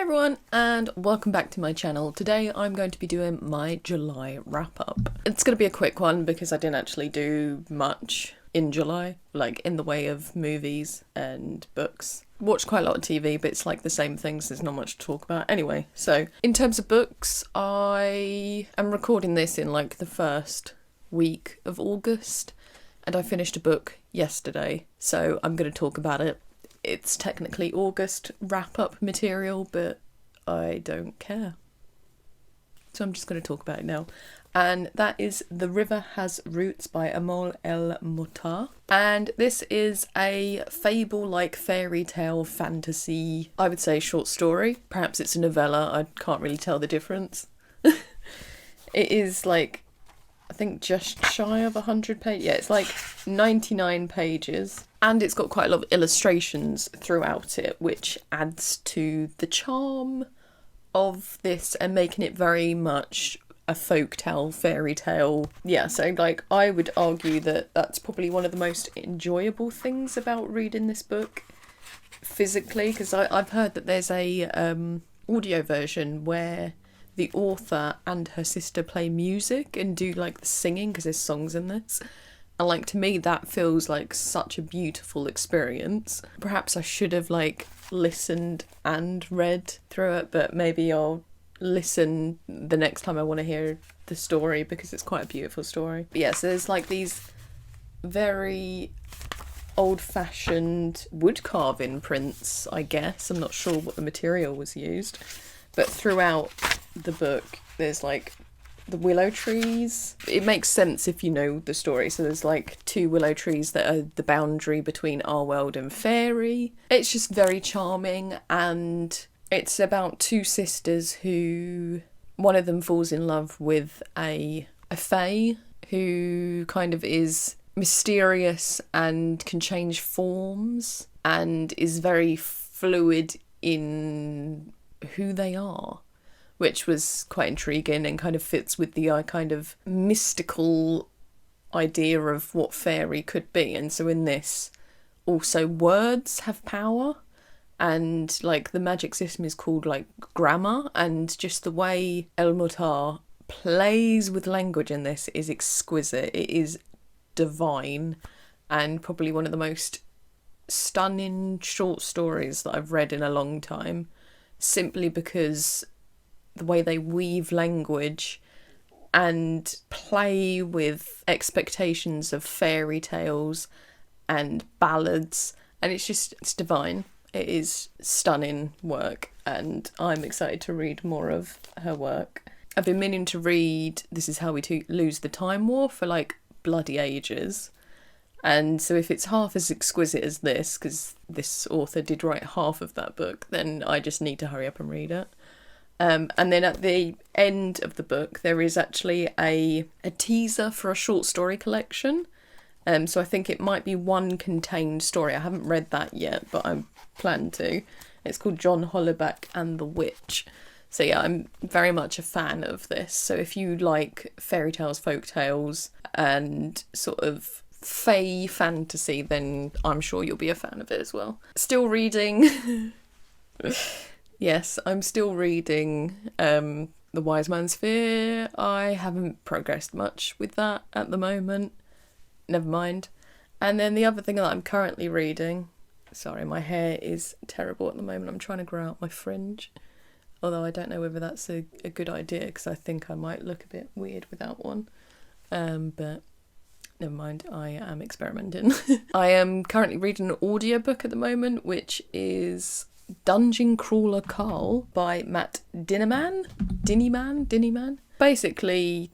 Everyone, and welcome back to my channel. Today I'm going to be doing my July wrap-up. It's going to be a quick one because I didn't actually do much in July, like in the way of movies and books. Watched quite a lot of TV, but it's like the same things, there's not much to talk about. Anyway, so in terms of books, I am recording this in like the first week of August, and I finished a book yesterday, so I'm going to talk about it. It's technically August wrap-up material, but I don't care. So I'm just going to talk about it now. And that is The River Has Roots by Amol El Moutar. And this is a fable-like fairy tale fantasy, I would say short story. Perhaps it's a novella, I can't really tell the difference. It is like, I think just shy of 100 pages. Yeah, it's like 99 pages. And it's got quite a lot of illustrations throughout it, which adds to the charm of this and making it very much a folktale, fairy tale. Yeah, so like I would argue that that's probably one of the most enjoyable things about reading this book physically, because I've heard that there's a audio version where the author and her sister play music and do like the singing, because there's songs in this. And like to me that feels like such a beautiful experience. Perhaps I should have like listened and read through it, but maybe I'll listen the next time I want to hear the story because it's quite a beautiful story. But yeah, so there's like these very old-fashioned wood carving prints, I guess. I'm not sure what the material was used, but throughout the book there's like the willow trees. It makes sense if you know the story. So there's like two willow trees that are the boundary between our world and fairy. It's just very charming, and it's about two sisters who, one of them falls in love with a fae who kind of is mysterious and can change forms and is very fluid in who they are, which was quite intriguing and kind of fits with the kind of mystical idea of what fairy could be. And so in this, also words have power, and like the magic system is called like grammar, and just the way El Moutar plays with language in this is exquisite. It is divine, and probably one of the most stunning short stories that I've read in a long time, simply because the way they weave language and play with expectations of fairy tales and ballads, and it's divine. It is stunning work, and I'm excited to read more of her work. I've been meaning to read This Is How We Lose the Time War for like bloody ages, and so if it's half as exquisite as this, because this author did write half of that book, then I just need to hurry up and read it. And then at the end of the book, there is actually a teaser for a short story collection. So I think it might be one contained story. I haven't read that yet, but I plan to. It's called John Hollaback and the Witch. So yeah, I'm very much a fan of this. So if you like fairy tales, folk tales, and sort of fae fantasy, then I'm sure you'll be a fan of it as well. Still reading... Yes, I'm still reading The Wise Man's Fear. I haven't progressed much with that at the moment. Never mind. And then the other thing that I'm currently reading... Sorry, my hair is terrible at the moment. I'm trying to grow out my fringe. Although I don't know whether that's a good idea, because I think I might look a bit weird without one. But never mind, I am experimenting. I am currently reading an audiobook at the moment, which is Dungeon Crawler Carl by Matt Dinniman. Basically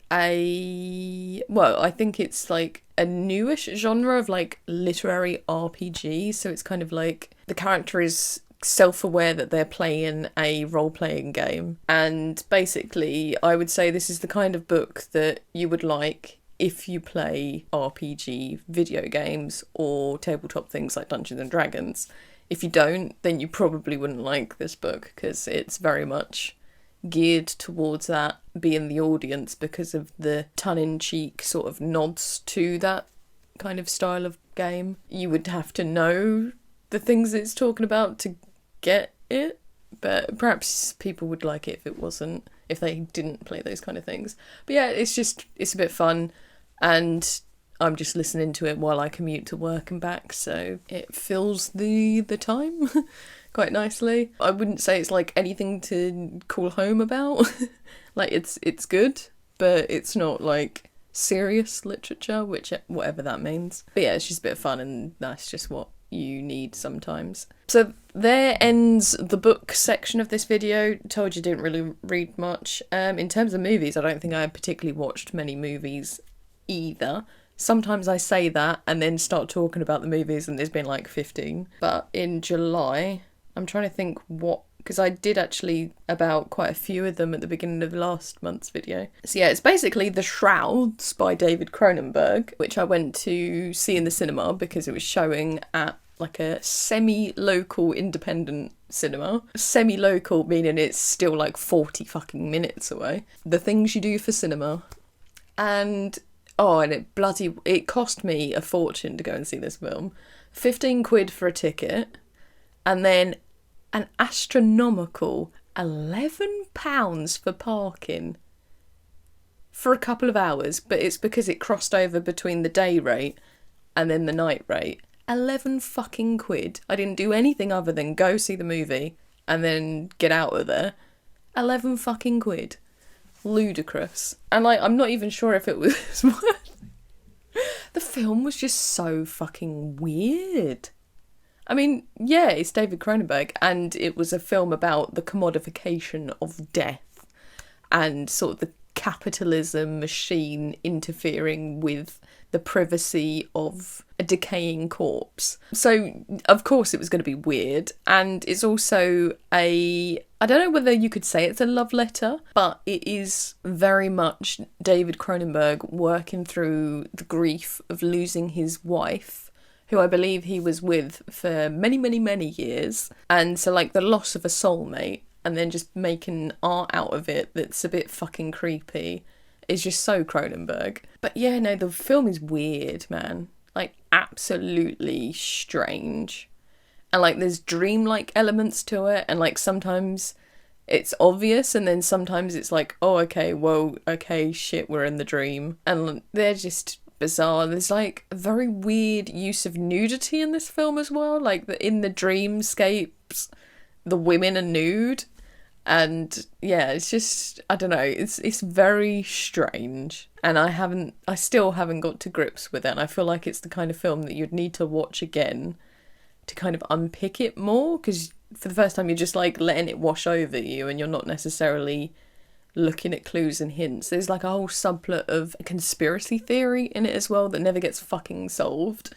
I think it's like a newish genre of like literary RPG. So it's kind of like the character is self-aware that they're playing a role-playing game, and basically I would say this is the kind of book that you would like if you play RPG video games or tabletop things like Dungeons and Dragons. If you don't, then you probably wouldn't like this book, because it's very much geared towards that, being the audience, because of the tongue-in-cheek sort of nods to that kind of style of game. You would have to know the things it's talking about to get it, But perhaps people would like it if they didn't play those kind of things. But yeah, it's a bit fun, and I'm just listening to it while I commute to work and back, so it fills the time quite nicely. I wouldn't say it's like anything to call home about. Like it's good, but it's not like serious literature, whatever that means. But yeah, it's just a bit of fun, and that's just what you need sometimes. So there ends the book section of this video. Told you didn't really read much. In terms of movies, I don't think I particularly watched many movies either. Sometimes I say that and then start talking about the movies and there's been like 15. But in July, I'm trying to think because I did actually about quite a few of them at the beginning of last month's video. So yeah, it's basically The Shrouds by David Cronenberg, which I went to see in the cinema because it was showing at like a semi-local independent cinema. Semi-local meaning it's still like 40 fucking minutes away. The things you do for cinema. And it cost me a fortune to go and see this film. 15 quid for a ticket, and then an astronomical £11 for parking for a couple of hours, but it's because it crossed over between the day rate and then the night rate. 11 fucking quid. I didn't do anything other than go see the movie and then get out of there. 11 fucking quid. Ludicrous. And like, I'm not even sure if it was worth. The film was just so fucking weird. I mean, yeah, it's David Cronenberg, and it was a film about the commodification of death and sort of the capitalism machine interfering with the privacy of a decaying corpse. So, of course, it was going to be weird, and it's also I don't know whether you could say it's a love letter, but it is very much David Cronenberg working through the grief of losing his wife, who I believe he was with for many, many, many years. And so, like, the loss of a soulmate, and then just making art out of it that's a bit fucking creepy is just so Cronenberg. But yeah, no, the film is weird, man. Like, absolutely strange. And, like, there's dreamlike elements to it, and, like, sometimes it's obvious, and then sometimes it's like, oh, okay, well, okay, shit, we're in the dream. And they're just bizarre. There's, like, a very weird use of nudity in this film as well. Like, in the dreamscapes, the women are nude. And yeah, it's just, I don't know, it's very strange, and I still haven't got to grips with it, and I feel like it's the kind of film that you'd need to watch again to kind of unpick it more, because for the first time you're just like letting it wash over you and you're not necessarily looking at clues and hints. There's like a whole subplot of a conspiracy theory in it as well that never gets fucking solved,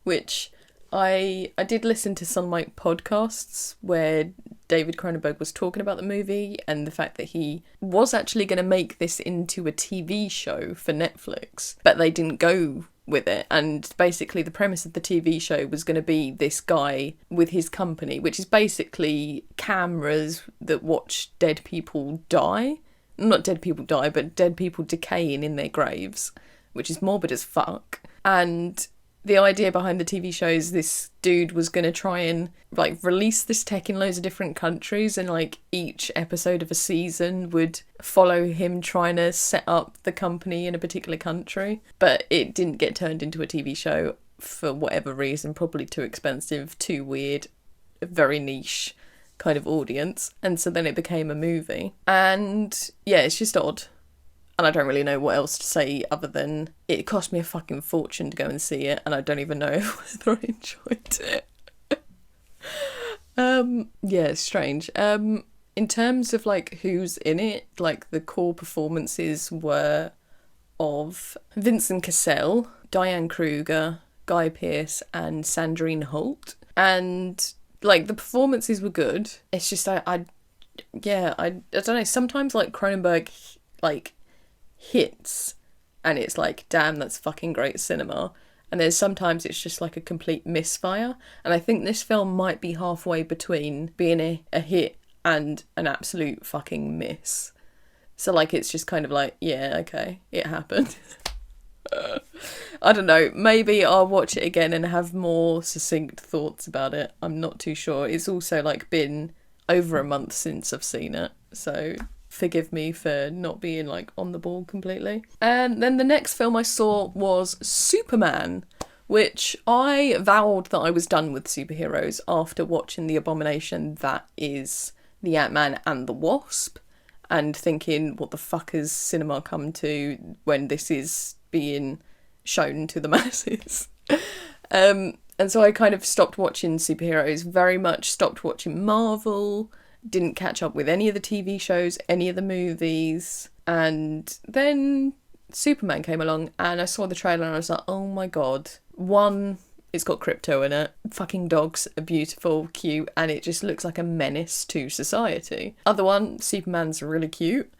which I did listen to some like podcasts where David Cronenberg was talking about the movie and the fact that he was actually going to make this into a TV show for Netflix, but they didn't go with it. And basically the premise of the TV show was going to be this guy with his company, which is basically cameras that watch dead people die. Not dead people die, but dead people decaying in their graves, which is morbid as fuck. And the idea behind the TV show is this dude was going to try and like release this tech in loads of different countries, and like each episode of a season would follow him trying to set up the company in a particular country. But it didn't get turned into a TV show for whatever reason, probably too expensive, too weird, very niche kind of audience. And so then it became a movie. And yeah, it's just odd. And I don't really know what else to say other than it cost me a fucking fortune to go and see it, and I don't even know whether I enjoyed it. Yeah, it's strange. In terms of like who's in it, like the core performances were of Vincent Cassel, Diane Kruger, Guy Pearce, and Sandrine Holt. And like the performances were good. It's just I don't know. Sometimes like Cronenberg like hits and it's like, damn, that's fucking great cinema, and there's sometimes it's just like a complete misfire, and I think this film might be halfway between being a hit and an absolute fucking miss. So like it's just kind of like, yeah, okay, it happened. I don't know, maybe I'll watch it again and have more succinct thoughts about it. I'm not too sure. It's also like been over a month since I've seen it, so forgive me for not being like on the ball completely. And then the next film I saw was Superman, which I vowed that I was done with superheroes after watching the abomination that is the Ant-Man and the Wasp, and thinking, what the fuck has cinema come to when this is being shown to the masses? And so I kind of stopped watching superheroes, very much stopped watching Marvel, didn't catch up with any of the TV shows, any of the movies, and then Superman came along and I saw the trailer and I was like, oh my god. One, it's got crypto in it. Fucking dogs are beautiful, cute, and it just looks like a menace to society. Other one, Superman's really cute,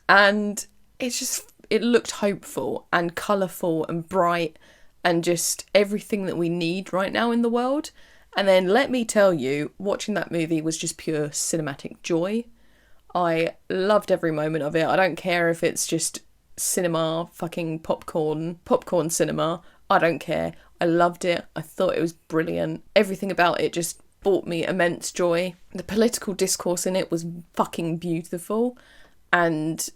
and it looked hopeful and colourful and bright and just everything that we need right now in the world. And then let me tell you, watching that movie was just pure cinematic joy. I loved every moment of it. I don't care if it's just cinema, fucking popcorn cinema. I don't care. I loved it. I thought it was brilliant. Everything about it just brought me immense joy. The political discourse in it was fucking beautiful, and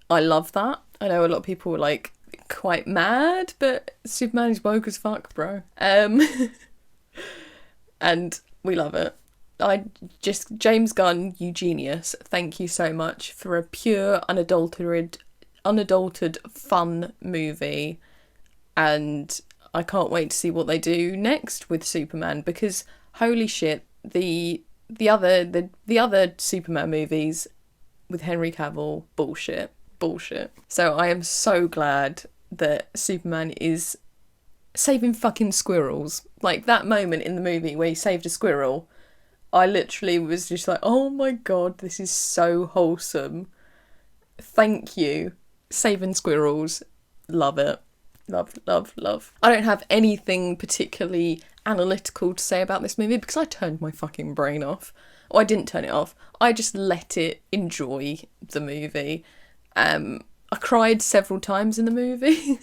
I love that. I know a lot of people were like quite mad, but Superman is woke as fuck, bro. And we love it. James Gunn, you genius. Thank you so much for a pure, unadulterated fun movie. And I can't wait to see what they do next with Superman, because holy shit, the other Superman movies with Henry Cavill, bullshit. So I am so glad that Superman is saving fucking squirrels. Like, that moment in the movie where he saved a squirrel, I literally was just like, oh my god, this is so wholesome. Thank you. Saving squirrels. Love it. Love. I don't have anything particularly analytical to say about this movie because I turned my fucking brain off. Or I didn't turn it off. I just let it enjoy the movie. I cried several times in the movie.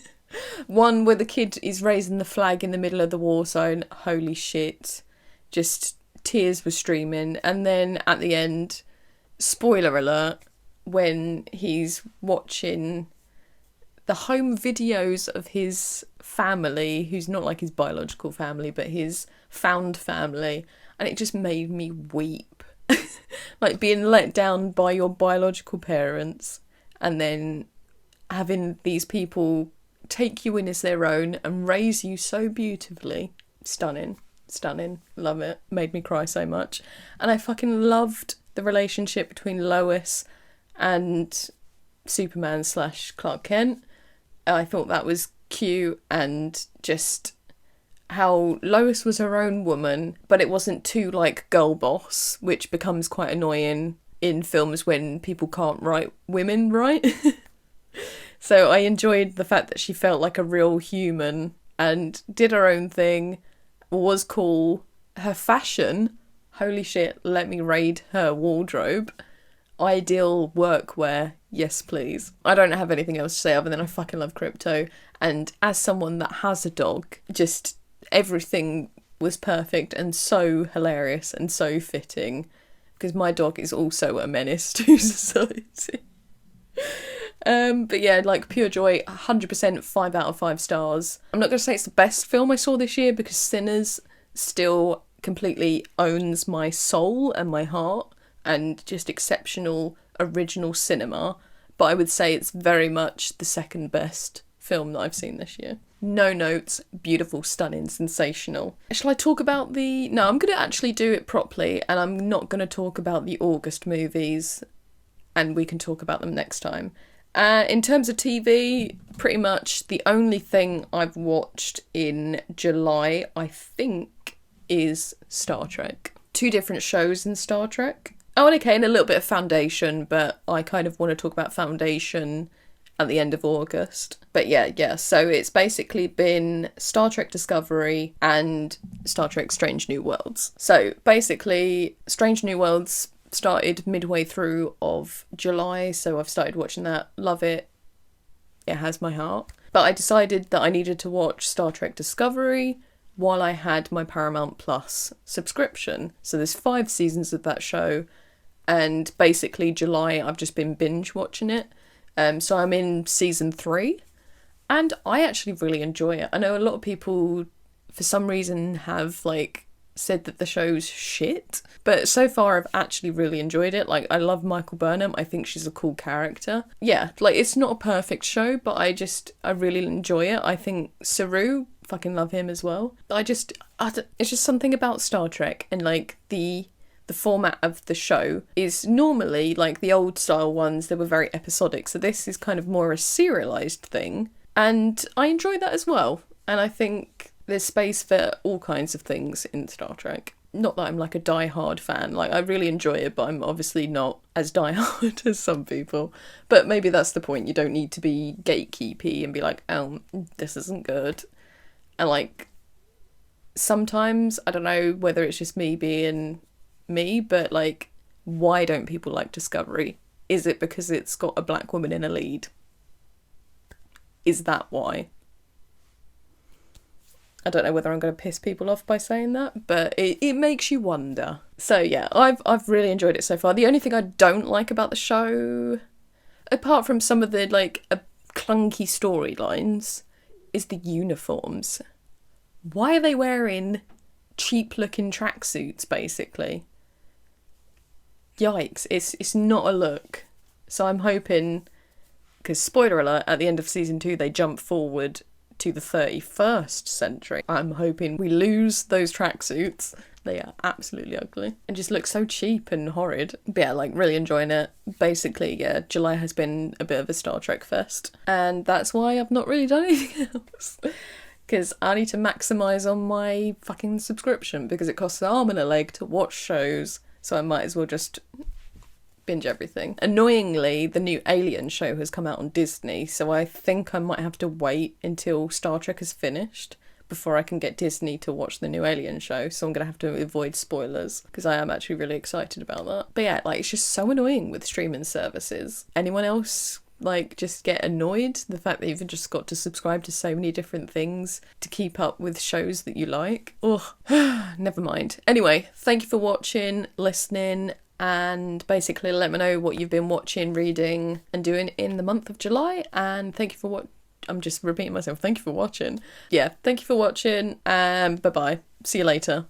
One where the kid is raising the flag in the middle of the war zone. Holy shit. Just tears were streaming. And then at the end, spoiler alert, when he's watching the home videos of his family, who's not like his biological family, but his found family, and it just made me weep. Like being let down by your biological parents and then having these people take you in as their own and raise you so beautifully. Stunning. Love it. Made me cry so much. And I fucking loved the relationship between Lois and Superman / Clark Kent. I thought that was cute, and just how Lois was her own woman, but it wasn't too like girl boss, which becomes quite annoying in films when people can't write women right. So I enjoyed the fact that she felt like a real human and did her own thing, was cool. Her fashion, holy shit, let me raid her wardrobe. Ideal workwear, yes please. I don't have anything else to say other than I fucking love crypto, and as someone that has a dog, just everything was perfect and so hilarious and so fitting, because my dog is also a menace to society. But yeah, like pure joy, 100% 5 out of 5 stars. I'm not going to say it's the best film I saw this year because Sinners still completely owns my soul and my heart, and just exceptional original cinema, but I would say it's very much the second best film that I've seen this year. No notes, beautiful, stunning, sensational. Shall I talk about No, I'm going to actually do it properly, and I'm not going to talk about the August movies, and we can talk about them next time. In terms of TV, pretty much the only thing I've watched in July, I think, is Star Trek. 2 different shows in Star Trek. Oh, and okay, and a little bit of Foundation, but I kind of want to talk about Foundation at the end of August. But yeah, so it's basically been Star Trek Discovery and Star Trek Strange New Worlds. So basically, Strange New Worlds started midway through of July, so I've started watching that. Love it. It has my heart. But I decided that I needed to watch Star Trek Discovery while I had my Paramount Plus subscription. So there's 5 seasons of that show, And basically July I've just been binge watching it. So I'm in season 3 and I actually really enjoy it. I know a lot of people for some reason have like said that the show's shit, but so far I've actually really enjoyed it. Like, I love Michael Burnham. I think she's a cool character. Yeah, like, it's not a perfect show, but I really enjoy it. I think Saru, fucking love him as well. It's just something about Star Trek and like the format of the show is normally like the old style ones. They were very episodic, so this is kind of more a serialized thing, and I enjoy that as well. And I think there's space for all kinds of things in Star Trek. Not that I'm like a die-hard fan. Like, I really enjoy it, but I'm obviously not as die-hard as some people. But maybe that's the point. You don't need to be gatekeepy and be like, oh, this isn't good. And like, sometimes, I don't know whether it's just me being me, but like, why don't people like Discovery? Is it because it's got a black woman in a lead? Is that why? I don't know whether I'm going to piss people off by saying that, but it makes you wonder. So yeah, I've really enjoyed it so far. The only thing I don't like about the show, apart from some of the like clunky storylines, is the uniforms. Why are they wearing cheap looking tracksuits basically? Yikes, it's not a look. So I'm hoping, because spoiler alert, at the end of season 2 they jump forward to the 31st century. I'm hoping we lose those tracksuits. They are absolutely ugly and just look so cheap and horrid. But yeah, like, really enjoying it. Basically, yeah, July has been a bit of a Star Trek fest, and that's why I've not really done anything else. Because I need to maximise on my fucking subscription, because it costs an arm and a leg to watch shows, so I might as well just binge everything. Annoyingly, the new Alien show has come out on Disney, so I think I might have to wait until Star Trek is finished before I can get Disney to watch the new Alien show, so I'm going to have to avoid spoilers, because I am actually really excited about that. But yeah, like, it's just so annoying with streaming services. Anyone else, like, just get annoyed? The fact that you've just got to subscribe to so many different things to keep up with shows that you like? Ugh, never mind. Anyway, thank you for watching, listening, and basically let me know what you've been watching, reading, and doing in the month of July. And thank you for what I'm just repeating myself. Thank you for watching. Yeah, thank you for watching, and bye-bye. See you later.